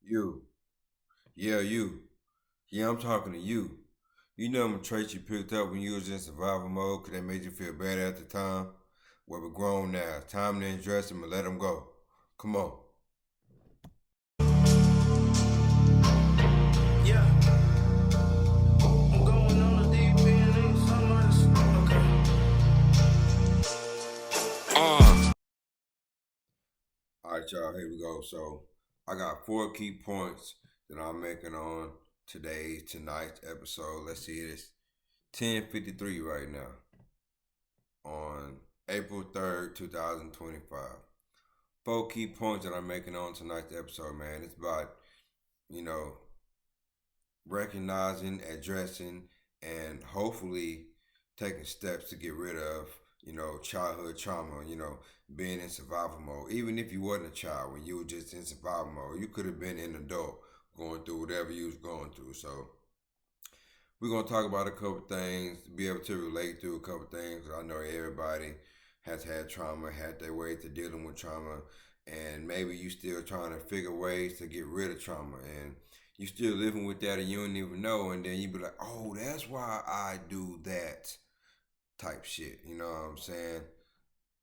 You. Yeah, you. Yeah, I'm talking to you. You know them traits you picked up when you was in survival mode because they made you feel bad at the time? Well, we're grown now. Time to address them and let them go. Come on. Yeah, I'm going on a deep end, ain't so much. Okay. All right, y'all, here we go. So, I got four key points that I'm making on tonight's episode. Let's see, it's 10:53 right now on April 3rd, 2025. Four key points that I'm making on tonight's episode, man. It's about, you know, recognizing, addressing, and hopefully taking steps to get rid of, childhood trauma, being in survival mode. Even if you wasn't a child, when you were just in survival mode, you could have been an adult going through whatever you was going through. So we're gonna talk about a couple things, be able to relate to a couple things. I know everybody has had trauma, had their way to dealing with trauma, and maybe you still trying to figure ways to get rid of trauma, and you still living with that, and you don't even know, and then you be like, oh, that's why I do that type shit. You know what I'm saying?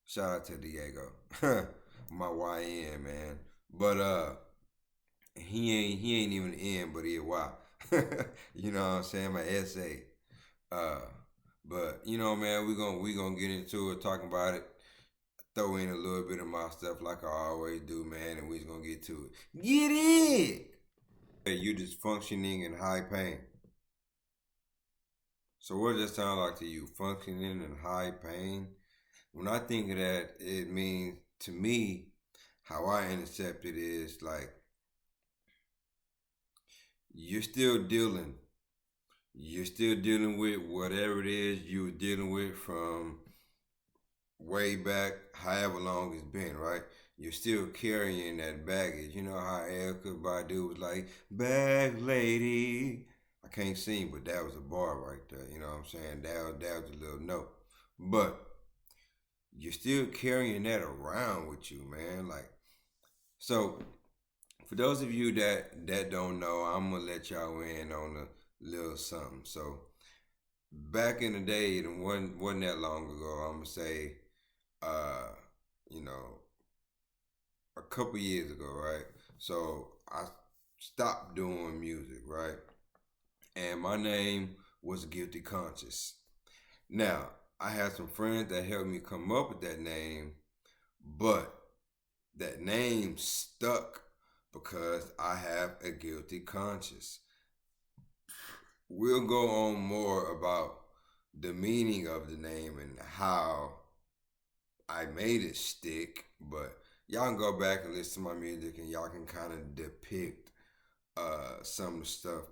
Shout out to Diego, my YN man, but he ain't even in, but he a Y. You know what I'm saying? My SA. Uh, but man, we gonna get into it, talking about it. Throw in a little bit of my stuff like I always do, man, and we just gonna get to it. Get it. Hey, you just functioning in high pain. So what does that sound like to you? Functioning in high pain. When I think of that, it means to me how I intercept it is like you're still dealing. You're still dealing with whatever it is you were dealing with from way back, however long it's been, right? You're still carrying that baggage. You know how Erica Badu was like, "Bag lady." I can't sing, but that was a bar right there. You know what I'm saying? That was a little note, but you're still carrying that around with you, man. Like, so for those of you that don't know, I'm gonna let y'all in on a little something. So back in the day, it wasn't that long ago. I'm gonna say, uh, you know, a couple years ago, right? So I stopped doing music, right? And my name was Guilty Conscious. Now, I had some friends that helped me come up with that name, but that name stuck because I have a guilty conscience. We'll go on more about the meaning of the name and how I made it stick, but y'all can go back and listen to my music and y'all can kind of depict some of the stuff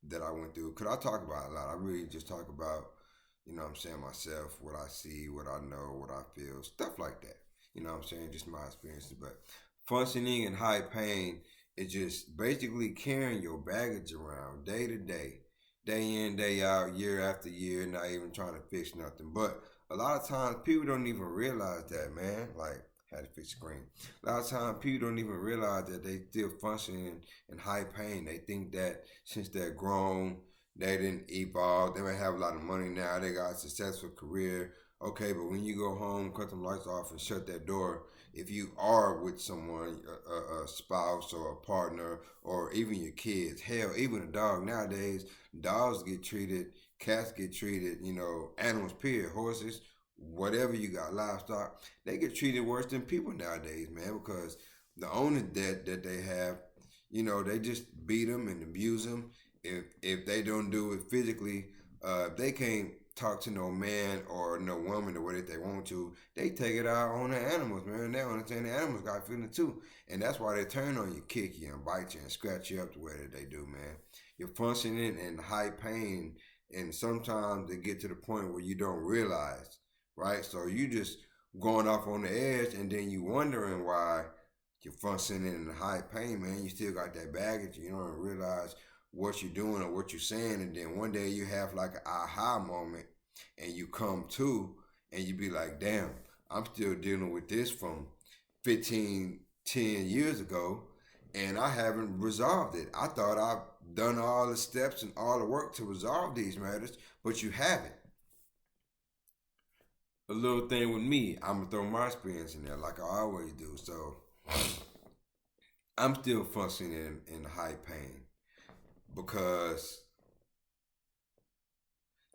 that I went through. Cause I talk about a lot. I really just talk about, what I'm saying, myself, what I see, what I know, what I feel, stuff like that. You know what I'm saying? Just my experiences. But functioning in high pain is just basically carrying your baggage around day to day in, day out, year after year, not even trying to fix nothing. But a lot of times people don't even realize that, man. Like, had to fix the screen. A lot of times people don't even realize that they still functioning in high pain. They think that since they're grown, they didn't evolve. They may have a lot of money now. They got a successful career. Okay, but when you go home, cut them lights off and shut that door, if you are with someone, a spouse or a partner, or even your kids, hell, even a dog nowadays, dogs get treated, cats get treated, animals, period, horses, whatever you got, livestock, they get treated worse than people nowadays, man, because the owners that they have, they just beat them and abuse them. If they don't do it physically, they can't talk to no man or no woman the way that they want to. They take it out on the animals, man. They understand the animals got feelings too, and that's why they turn on you, kick you, and bite you, and scratch you up the way that they do, man. You're functioning in high pain, and sometimes they get to the point where you don't realize, right? So you just going off on the edge, and then you wondering why you're functioning in high pain, man. You still got that baggage. You don't realize what you're doing or what you're saying, and then one day you have like an aha moment, and you come to, and you be like, damn, I'm still dealing with this from 15, 10 years ago, and I haven't resolved it. I thought I've done all the steps and all the work to resolve these matters, but you haven't. A little thing with me, I'm gonna throw my experience in there like I always do. So I'm still functioning in high pain because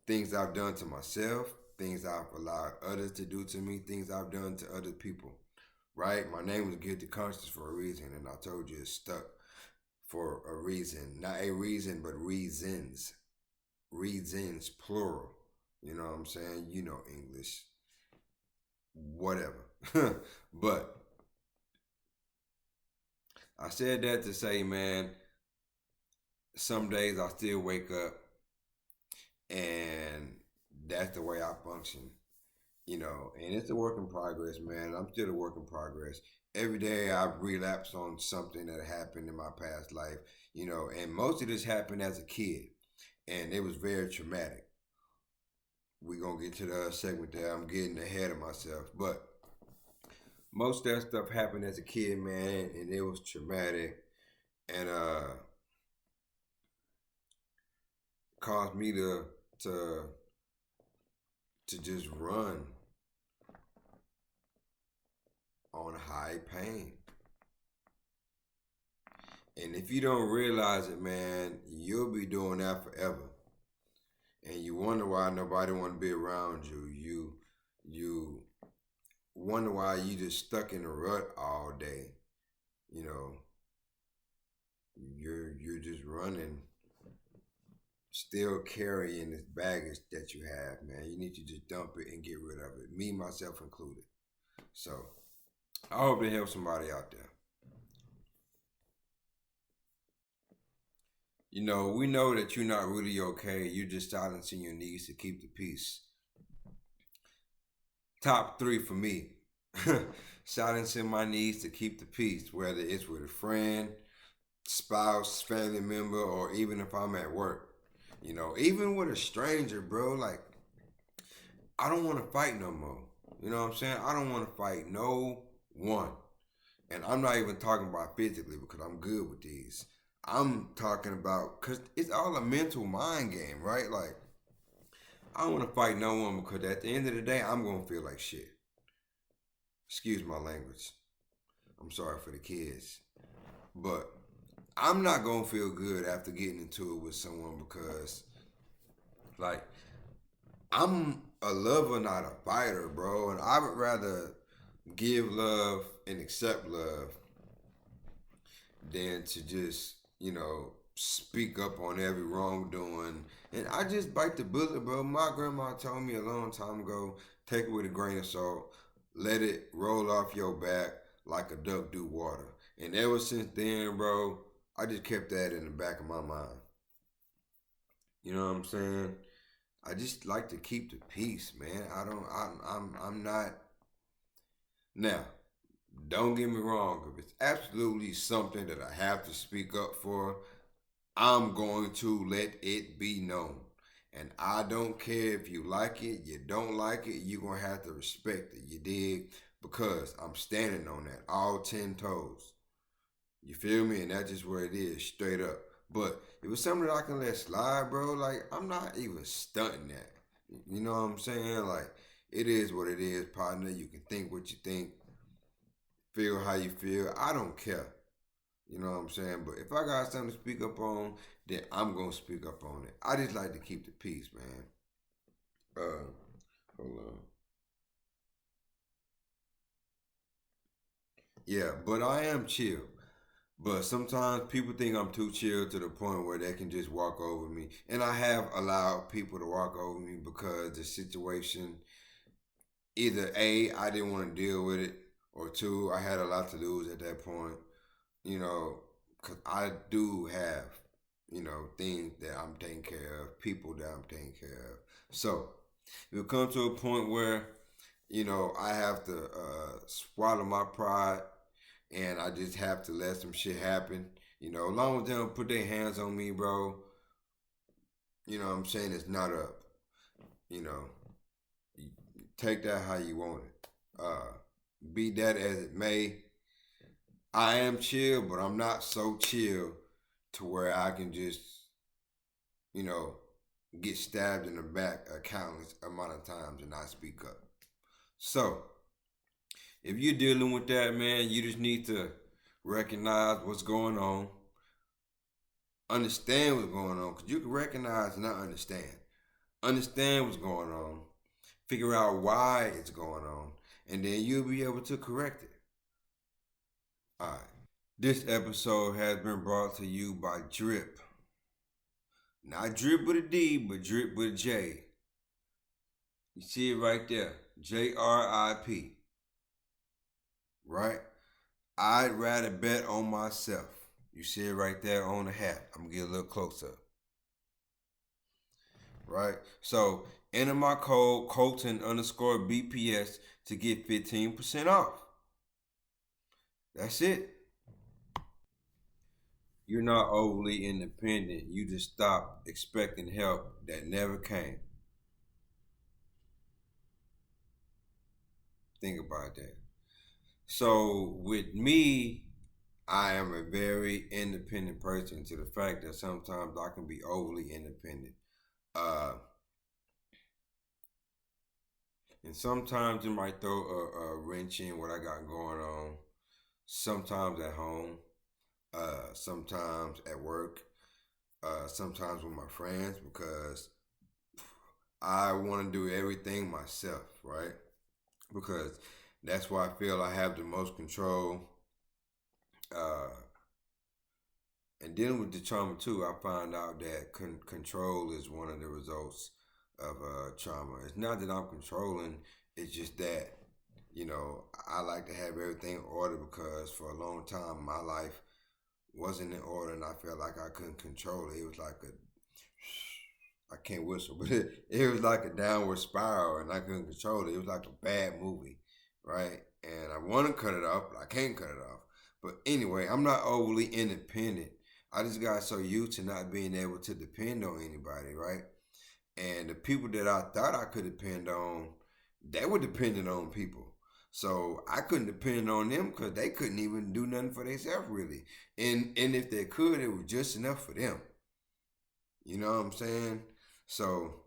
things I've done to myself, things I've allowed others to do to me, things I've done to other people. Right? My name was Guilty Conscious for a reason, and I told you it's stuck for a reason. Not a reason, but reasons. Reasons, plural. You know what I'm saying? You know English. Whatever. But I said that to say, man, some days I still wake up and that's the way I function. And it's a work in progress, man. I'm still a work in progress. Every day I relapse on something that happened in my past life, and most of this happened as a kid, and it was very traumatic. We're going to get to the other segment there. I'm getting ahead of myself, but most of that stuff happened as a kid, man, and it was traumatic, and caused me to just run on high pain. And if you don't realize it, man, you'll be doing that forever. And you wonder why nobody want to be around you. You wonder why you just stuck in a rut all day. You're just running, still carrying this baggage that you have, man. You need to just dump it and get rid of it. Me, myself included. So I hope it helps somebody out there. We know that you're not really okay. You're just silencing your needs to keep the peace. Top 3 for me. Silencing my needs to keep the peace, whether it's with a friend, spouse, family member, or even if I'm at work. Even with a stranger, bro, like, I don't want to fight no more. You know what I'm saying? I don't want to fight no one. And I'm not even talking about physically because I'm good with these. I'm talking about, because it's all a mental mind game, right? Like, I don't want to fight no one because at the end of the day, I'm going to feel like shit. Excuse my language. I'm sorry for the kids. But I'm not going to feel good after getting into it with someone because, like, I'm a lover, not a fighter, bro. And I would rather give love and accept love than to just, speak up on every wrongdoing. And I just bite the bullet, bro. My grandma told me a long time ago, take it with a grain of salt, let it roll off your back like a duck do water. And ever since then, bro, I just kept that in the back of my mind. You know what I'm saying? I just like to keep the peace, man. I'm not. Now, don't get me wrong. If it's absolutely something that I have to speak up for, I'm going to let it be known. And I don't care if you like it, you don't like it, you're going to have to respect it. You dig? Because I'm standing on that, all 10 toes. You feel me? And that's just where it is, straight up. But if it's something that I can let slide, bro, like, I'm not even stunting that. You know what I'm saying? Like, it is what it is, partner. You can think what you think, feel how you feel. I don't care. You know what I'm saying? But if I got something to speak up on, then I'm going to speak up on it. I just like to keep the peace, man. Hold on. Yeah, but I am chill. But sometimes people think I'm too chill to the point where they can just walk over me. And I have allowed people to walk over me because the situation, either A, I didn't want to deal with it, or two, I had a lot to lose at that point. Because I do have, things that I'm taking care of, people that I'm taking care of. So, it will come to a point where, I have to swallow my pride and I just have to let some shit happen. As long as they don't put their hands on me, bro, what I'm saying, it's not up. You know, take that how you want it. Be that as it may, I am chill, but I'm not so chill to where I can just, you know, get stabbed in the back a countless amount of times and not speak up. So, if you're dealing with that, man, you just need to recognize what's going on, understand what's going on, because you can recognize and not understand. Understand what's going on, figure out why it's going on, and then you'll be able to correct it. All right. This episode has been brought to you by Drip. Not Drip with a D, but Drip with a J. You see it right there. JRIP. Right? I'd rather bet on myself. You see it right there on the hat. I'm going to get a little closer. Right? So, enter my code Colton_BPS to get 15% off. That's it. You're not overly independent. You just stop expecting help that never came. Think about that. So with me, I am a very independent person to the fact that sometimes I can be overly independent. And sometimes it might throw a wrench in what I got going on. Sometimes at home, sometimes at work, sometimes with my friends, because I want to do everything myself, right? Because that's why I feel I have the most control. And dealing with the trauma too, I found out that control is one of the results of trauma. It's not that I'm controlling, it's just that, I like to have everything in order because for a long time my life wasn't in order and I felt like I couldn't control it. It was like I can't whistle, but it was like a downward spiral and I couldn't control it. It was like a bad movie, right? And I want to cut it off, but I can't cut it off. But anyway, I'm not overly independent. I just got so used to not being able to depend on anybody, right? And the people that I thought I could depend on, they were dependent on people. So I couldn't depend on them because they couldn't even do nothing for themselves really. And if they could, it was just enough for them. You know what I'm saying? So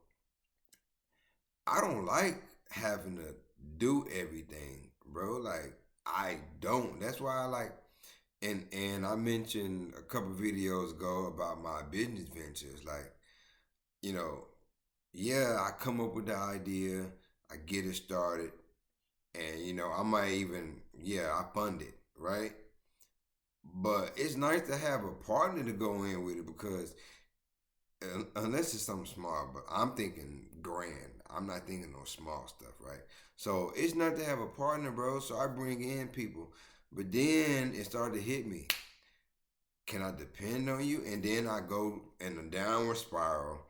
I don't like having to do everything, bro. Like I don't. That's why I like and I mentioned a couple videos ago about my business ventures. Like, you know, yeah, I come up with the idea, I get it started, and I might even I fund it, right? But it's nice to have a partner to go in with it because unless it's something small, but I'm thinking grand. I'm not thinking no small stuff, right? So it's not to have a partner, bro. So I bring in people, but then it started to hit me. Can I depend on you? And then I go in a downward spiral,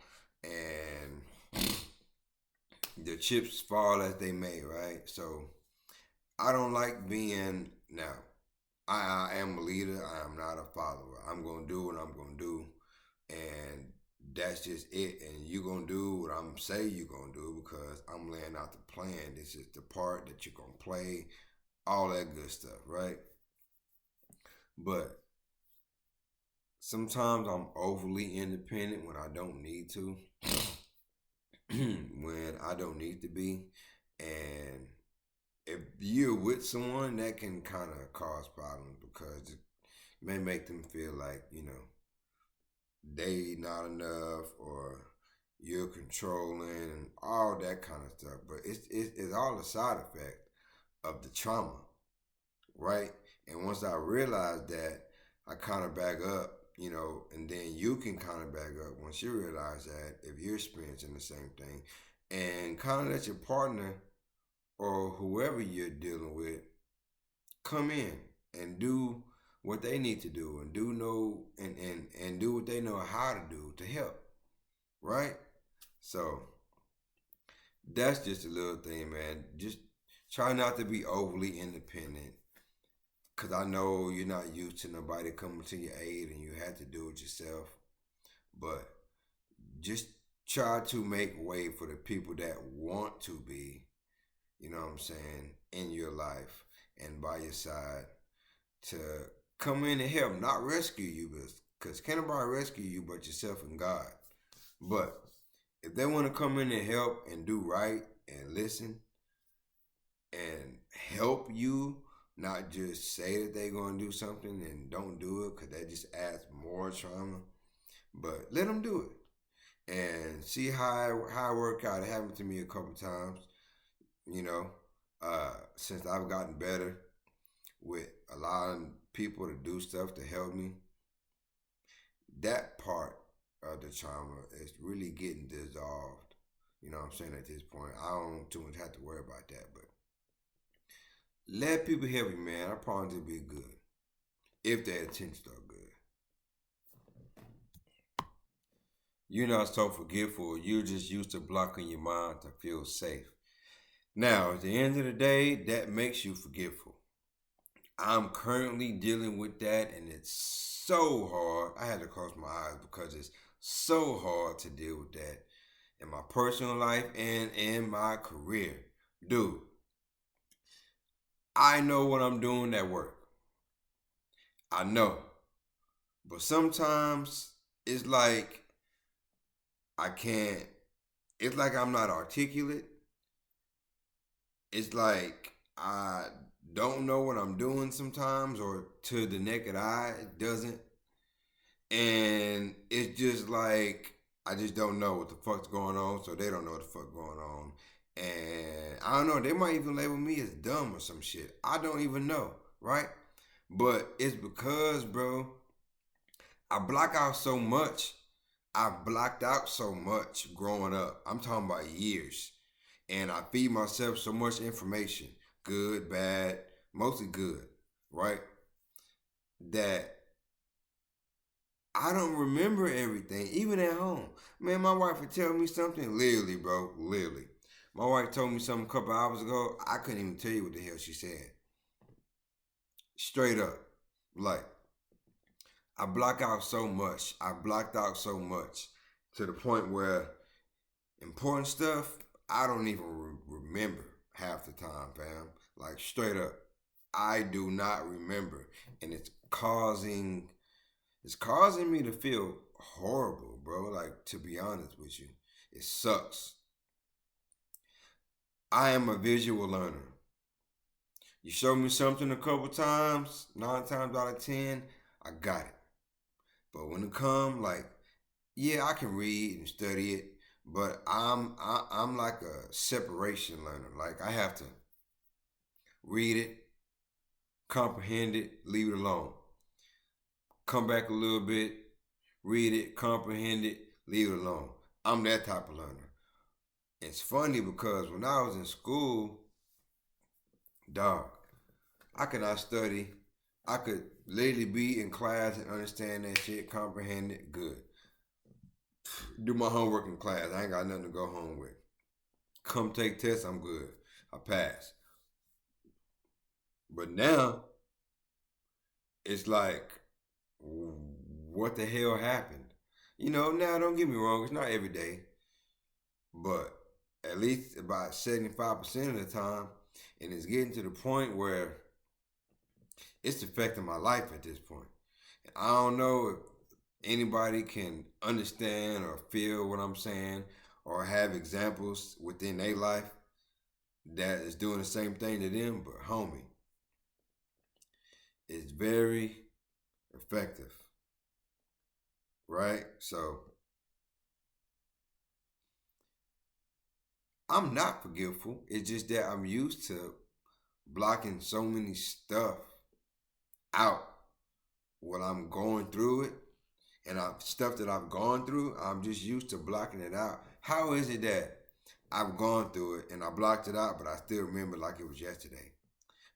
and the chips fall as they may, right? So I don't like being now. I am a leader. I am not a follower. I'm gonna do what I'm gonna do, and that's just it. And you gonna do what I'm say you gonna do because I'm laying out the plan. This is the part that you're gonna play, all that good stuff, right? But sometimes I'm overly independent when I don't need to, when I don't need to be, and if you're with someone, that can kind of cause problems because it may make them feel like they not enough or you're controlling and all that kind of stuff. But it's all a side effect of the trauma, right? And once I realized that, I kind of back up, and then you can kind of back up once you realize that if you're experiencing the same thing, and kind of let your partner or whoever you're dealing with come in and do what they need to do and and do what they know how to do to help, right? So that's just a little thing, man. Just try not to be overly independent because I know you're not used to nobody coming to your aid and you had to do it yourself. But just try to make way for the people that want to be, you know what I'm saying, in your life and by your side. to come in and help, not rescue you, because can't nobody rescue you but yourself and God. But if they want to come in and help and do right and listen and help you, not just say that they're going to do something and don't do it because that just adds more trauma, but let them do it and see how it work out. It happened to me a couple times, you know, since I've gotten better with allowing people to do stuff to help me. That part of the trauma is really getting dissolved. You know what I'm saying, at this point. I don't too much have to worry about that, but let people help you, man. I promise it'll be good. If their intentions are good. You're not so forgetful. You're just used to blocking your mind to feel safe. Now, at the end of the day, that makes you forgetful. I'm currently dealing with that, and it's so hard. I had to close my eyes because it's so hard to deal with that in my personal life and in my career. Dude, I know what I'm doing at work. I know. But sometimes it's like I can't, it's like I'm not articulate. It's like I don't know what I'm doing sometimes, or to the naked eye, it doesn't. And it's just like I just don't know what the fuck's going on, so they don't know what the fuck going on. And I don't know, they might even label me as dumb or some shit. I don't even know, right? But it's because, bro, I block out so much. I blocked out so much growing up. I'm talking about years. And I feed myself so much information, good, bad, mostly good, right? That I don't remember everything, even at home. Man, my wife would tell me something, literally, bro, literally. My wife told me something a couple hours ago. I couldn't even tell you what the hell she said. Straight up. Like, I block out so much. I blocked out so much to the point where important stuff, I don't even remember half the time, fam. Like, straight up. I do not remember. And it's causing me to feel horrible, bro. Like, to be honest with you, it sucks. I am a visual learner. You show me something a couple times, 9 times out of 10, I got it. But when it come, like, yeah, I can read and study it, but I'm like a separation learner. Like, I have to read it, comprehend it, leave it alone. Come back a little bit, read it, comprehend it, leave it alone. I'm that type of learner. It's funny because when I was in school, dog, I could not study. I could literally be in class and understand that shit, comprehend it, good. Do my homework in class. I ain't got nothing to go home with. Come take tests, I'm good. I pass. But now, it's like, what the hell happened? Now don't get me wrong, it's not every day, but at least about 75% of the time, and it's getting to the point where it's affecting my life at this point. I don't know if anybody can understand or feel what I'm saying or have examples within their life that is doing the same thing to them, but homie, it's very effective, right? So I'm not forgetful. It's just that I'm used to blocking so many stuff out when I'm going through it, and stuff that I've gone through, I'm just used to blocking it out. How is it that I've gone through it and I blocked it out, but I still remember like it was yesterday?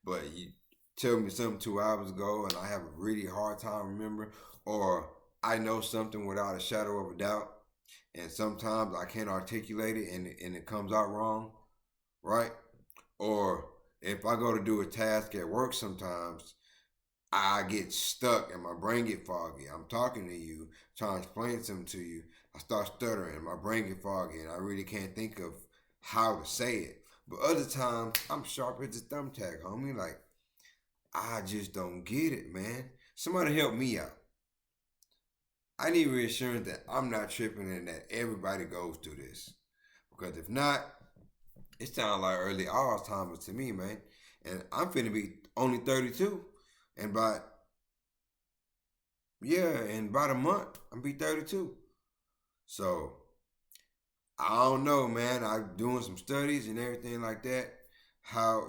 But you tell me something 2 hours ago and I have a really hard time remembering, or I know something without a shadow of a doubt, and sometimes I can't articulate it and it comes out wrong, right? Or if I go to do a task at work sometimes, I get stuck and my brain get foggy. I'm talking to you, trying to explain something to you. I start stuttering, my brain get foggy, and I really can't think of how to say it. But other times, I'm sharp as a thumbtack, homie. Like, I just don't get it, man. Somebody help me out. I need reassurance that I'm not tripping and that everybody goes through this. Because if not, it sounds like early Alzheimer's to me, man. And I'm finna be only 32. And in about a month, I'm be 32. So I don't know, man. I'm doing some studies and everything like that. How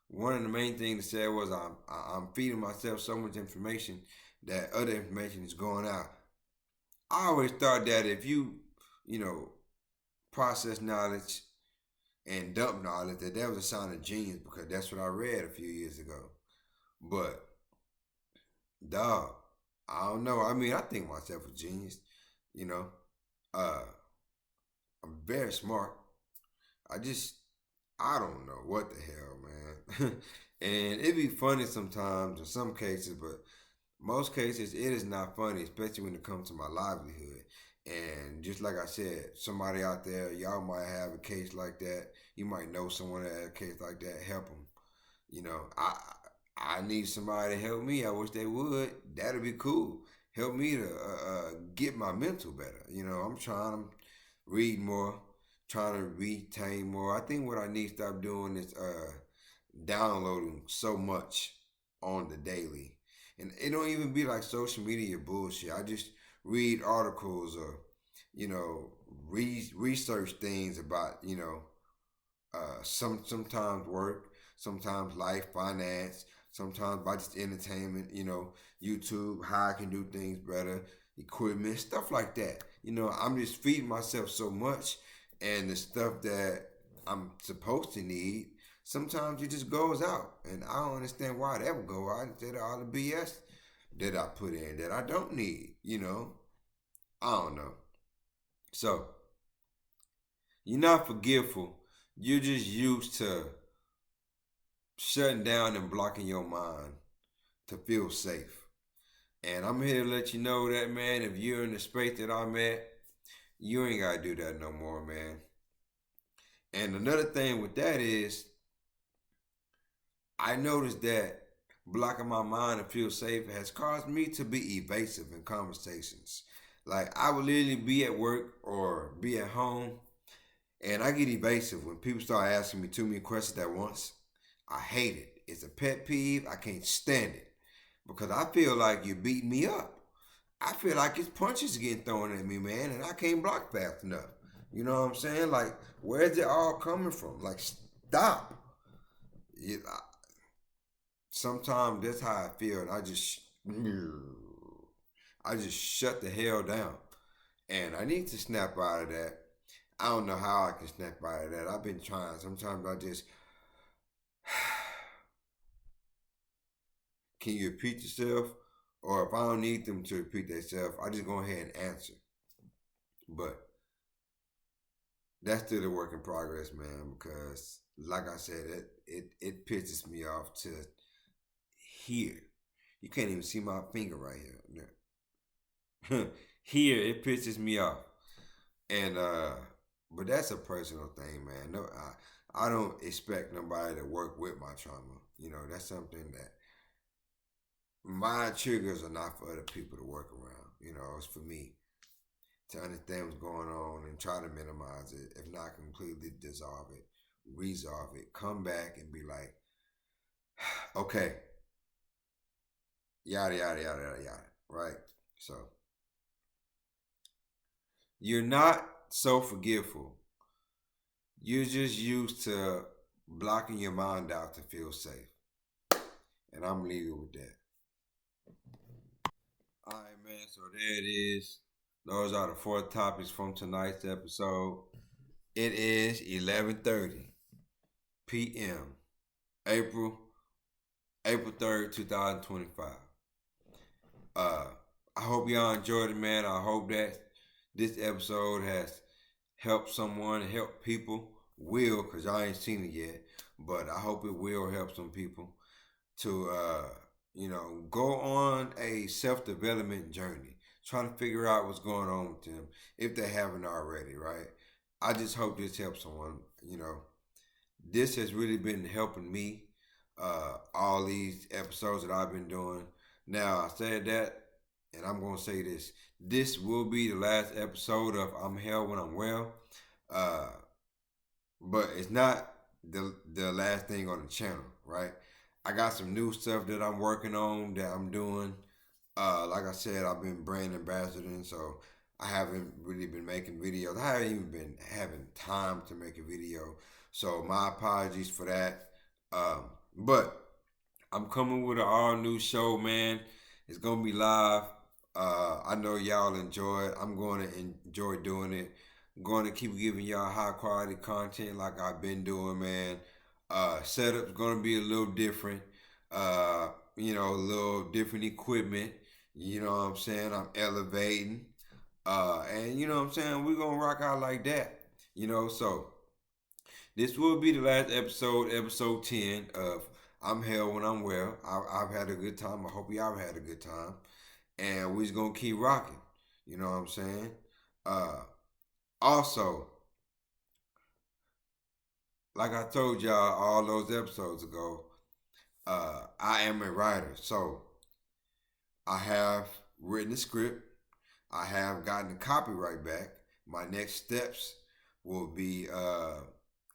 one of the main things they said was I'm feeding myself so much information that other information is going out. I always thought that if you know, process knowledge and dump knowledge, that was a sign of genius because that's what I read a few years ago. But dog, I don't know. I mean, I think myself a genius. You know, uh, I'm very smart. I just I don't know what the hell, man. And it be funny sometimes in some cases, but most cases it is not funny, especially when it comes to my livelihood. And just like I said, somebody out there, y'all might have a case like that. You might know someone that has a case like that. Help them. You know, I need somebody to help me. I wish they would. That'd be cool. Help me to get my mental better. I'm trying to read more, trying to retain more. I think what I need to stop doing is downloading so much on the daily, and it don't even be like social media bullshit. I just read articles or you know research things about sometimes work, sometimes life, finance, sometimes by just entertainment. YouTube, how I can do things better, equipment, stuff like that. I'm just feeding myself so much, and the stuff that I'm supposed to need, sometimes it just goes out, and I don't understand why it ever go out instead of all the BS that I put in that I don't need. I don't know. So you're not forgetful. You're just used to shutting down and blocking your mind to feel safe. And I'm here to let you know that, man, if you're in the space that I'm at, you ain't got to do that no more, man. And another thing with that is, I noticed that blocking my mind to feel safe has caused me to be evasive in conversations. Like, I would literally be at work or be at home, and I get evasive when people start asking me too many questions at once. I hate it. It's a pet peeve. I can't stand it because I feel like you're beating me up. I feel like it's punches getting thrown at me, man, and I can't block fast enough. You know what I'm saying? Like, where's it all coming from? Like, stop. Sometimes that's how I feel, and I just shut the hell down, and I need to snap out of that. I don't know how I can snap out of that. I've been trying. Sometimes I just can you repeat yourself, or if I don't need them to repeat themselves, I just go ahead and answer. But that's still a work in progress, man. Because like I said, it pisses me off to here. You can't even see my finger right here. Here it pisses me off, and but that's a personal thing, man. No, I don't expect nobody to work with my trauma. That's something that my triggers are not for other people to work around. It's for me to understand what's going on and try to minimize it, if not completely dissolve it, resolve it, come back and be like, okay, yada yada yada yada yada, right? So you're not so forgetful. You're just used to blocking your mind out to feel safe. And I'm leaving with that. All right, man. So there it is. Those are the four topics from tonight's episode. It is 11:30 p.m. April April 3rd, 2025. Uh, I hope y'all enjoyed it, man. I hope that this episode has helped someone, help people. Will, because I ain't seen it yet, but I hope it will help some people to, go on a self development journey, trying to figure out what's going on with them if they haven't already, right? I just hope this helps someone. This has really been helping me. all these episodes that I've been doing. Now I said that, and I'm gonna say this: this will be the last episode of I'm Hell When I'm Well, uh, but it's not the last thing on the channel, right? I got some new stuff that I'm working on that I'm doing. Like I said, I've been brand ambassadoring, so I haven't really been making videos. I haven't even been having time to make a video, so my apologies for that. But I'm coming with an all new show, man. It's gonna be live. I know y'all enjoy it. I'm going to enjoy doing it. I'm going to keep giving y'all high quality content like I've been doing, man. Setup's gonna be a little different. A little different equipment. You know what I'm saying? I'm elevating. And you know what I'm saying? We're gonna rock out like that. So this will be the last episode, episode 10 of I'm Hell When I'm Well. I've had a good time. I hope y'all had a good time. And we're just going to keep rocking. You know what I'm saying? Also, like I told y'all all those episodes ago, I am a writer. So I have written a script. I have gotten the copyright back. My next steps will be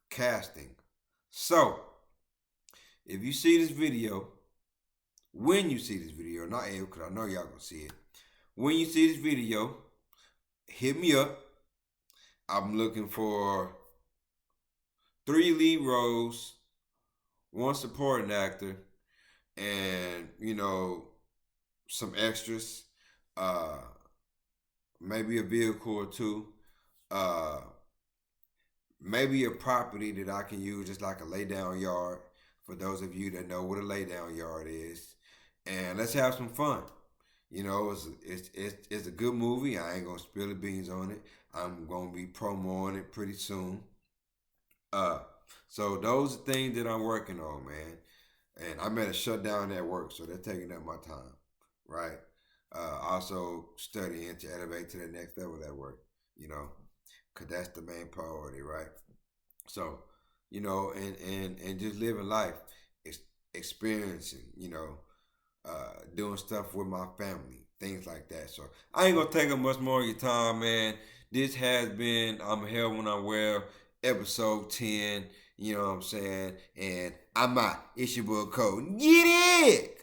casting. So, if you see this video, when you see this video, not if, because I know y'all gonna see it. When you see this video, hit me up. I'm looking for 3 lead roles, 1 supporting actor, and some extras. Maybe a vehicle or 2. Maybe a property that I can use, just like a lay down yard. For those of you that know what a lay down yard is, and let's have some fun. It's a good movie. I ain't gonna spill the beans on it. I'm gonna be promoting it pretty soon. Uh, so those are things that I'm working on, man. And I'm at a shutdown at work, so they're taking up my time, right? Also studying to elevate to the next level at work, because that's the main priority, right? So, and just living life, experiencing, doing stuff with my family, things like that. So I ain't gonna take up much more of your time, man. This has been I'm Hell When I'm Well, episode 10. You know what I'm saying? And I'm out. It's your boy Cole. Get it!